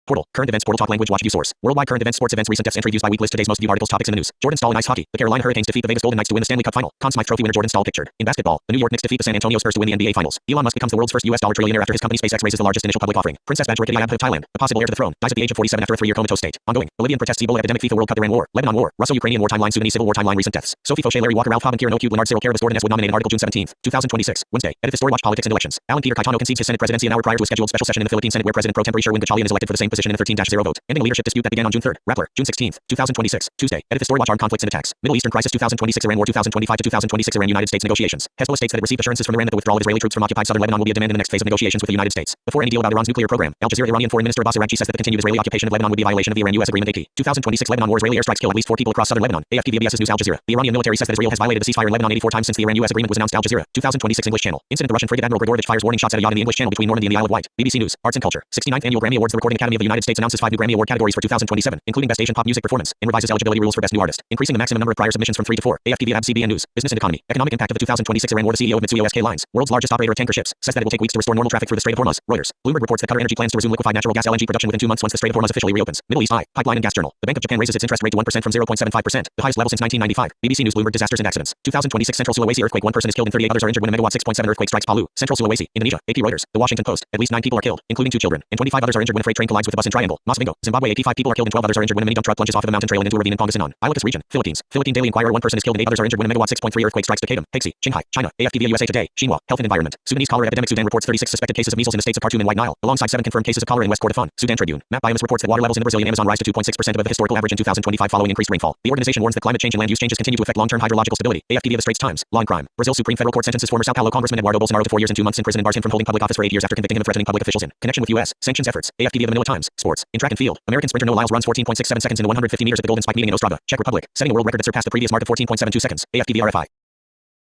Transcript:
Portal. Current events. Portal talk language. Watch view source. Worldwide current events. Sports events. Recent deaths. Entry views by week list. Today's most viewed articles. Topics in the news. Jordan Staal in ice hockey. The Carolina Hurricanes defeat the Vegas Golden Knights to win the Stanley Cup final. Conn Smythe Trophy winner Jordan Staal pictured. In basketball, the New York Knicks defeat the San Antonio Spurs to win the NBA Finals. Elon Musk becomes the world's first US dollar trillionaire after his company SpaceX raises the largest initial public offering. Princess Bajorati Ayabha of Thailand, a possible heir to the throne, dies at the age of 47 after a 3-year comatose state. Ongoing. Bolivian protests. Ebola epidemic. FIFA World Cup. Iran war. Lebanon war. Russo-Ukrainian war timeline. Sudanese civil war timeline. Recent deaths. Sophie Fauché, Larry Walker, Ralph Hoban, Kieran O'Cube, Leonard Cyril, Carabas, Gordon S. Wood nominated article June 17, 2026. Wednesday. Edit the story. Watch politics and elections. Alan Peter Cayetano concedes his Senate presidency an hour prior to a scheduled special session in the Philippine Senate where President pro tempore Sherwin Gatchalian is elected for the same position in a 13-0 vote, ending a leadership dispute that began on June 3rd. Rappler. June 16, 2026. Tuesday. Edit the story. Watch armed conflicts and attacks. Middle Eastern crisis 2026 Iran war 2025 to 2026 Iran United States negotiations. Hezbollah states that it received assurances from Iran that the withdrawal of Israeli troops from occupied southern Lebanon will be a demand in the next phase of negotiations with the United States. Before any deal about Iran's nuclear program, Al Jazeera Iranian Foreign Minister Abbas Araghchi says that the continued Israeli occupation of Lebanon would be a violation of the Iran-US agreement. AP. 2026 Lebanon war. Israeli airstrikes kill at least 4 people across southern Lebanon. AFP/VBS's news. Al Jazeera. The Iranian military says that Israel has violated the ceasefire in Lebanon 84 times since the Iran-US agreement was announced. Al Jazeera. 2026 English Channel. Incident. The Russian frigate Admiral Grigorovich fires warning shots at a yacht in the English Channel between Normandy and the Isle of Wight. BBC News. Arts and Culture. 69th Annual Grammy Awards. The Recording Academy of the United States announces 5 new Grammy Award categories for 2027, including Best Asian Pop Music Performance, and revises eligibility rules for Best New Artist, increasing the maximum number of prior submissions from 3 to 4. AFP/CBN News. Business and Economy. Economic impact of the 2026 Iran war. The CEO of Mitsui O.S.K. Lines, world's largest operator of tanker ships, says that it will take weeks to restore normal traffic through the Strait of Hormuz. Reuters. Bloomberg reports that Qatar Energy plans to resume liquefied natural gas (LNG) production within 2 months once the Strait of Hormuz officially reopens. Middle East. Pipeline and Gas Journal. The Bank of Japan raises its interest rate to 1% from 0.75%, the highest level since 1995. BBC News. Bloomberg. Disasters and accidents. 2026 Central Sulawesi earthquake. 1 person is killed and 38 others are injured when a megawatt 6.7 earthquake strikes Palu, Central Sulawesi, Indonesia. AP. Reuters. The Washington Post. At least 9 people are killed, including 2 children, and 25 others are injured when a freight train collides with a bus in Triangle, Masvingo, Zimbabwe. 85 people are killed and 12 others are injured when a mini dump truck plunges off of a mountain trail and into a ravine in Pangasinan, Ilocos Region, Philippines. Philippine Daily Inquirer. 1 person is killed and 8 others are injured when a megawatt 6.3 earthquake strikes Takadam, Paixi, Qinghai, China. AFP/USA Today. Xinhua. Health and Environment. Sudanese cholera epidemic. Sudan reports 36 suspected cases of measles in the states of Khartoum and White Nile, alongside 7 confirmed cases of cholera in West Kordofan. Sudan Tribune. Map Biomas reports that water levels in the Brazilian Amazon rise to 2.6% above the historical average in 2025 following increased rainfall. The organization warns that climate change and land use changes continue to affect long-term hydrological stability. AFP via the Straits Times. Law and crime. Brazil's Supreme Federal Court sentences former São Paulo Congressman Eduardo Bolsonaro to 4 years and 2 months in prison and bars him from holding public office for 8 years after convicting him of threatening public officials in connection with U.S. sanctions efforts. AFP via the Manila Times. Sports. In track and field, American sprinter Noah Lyles runs 14.67 seconds in the 150 meters at the Golden Spike meeting in Ostrava, Czech Republic, setting a world record that surpassed the previous mark of 14.72 seconds. AFP via RFI.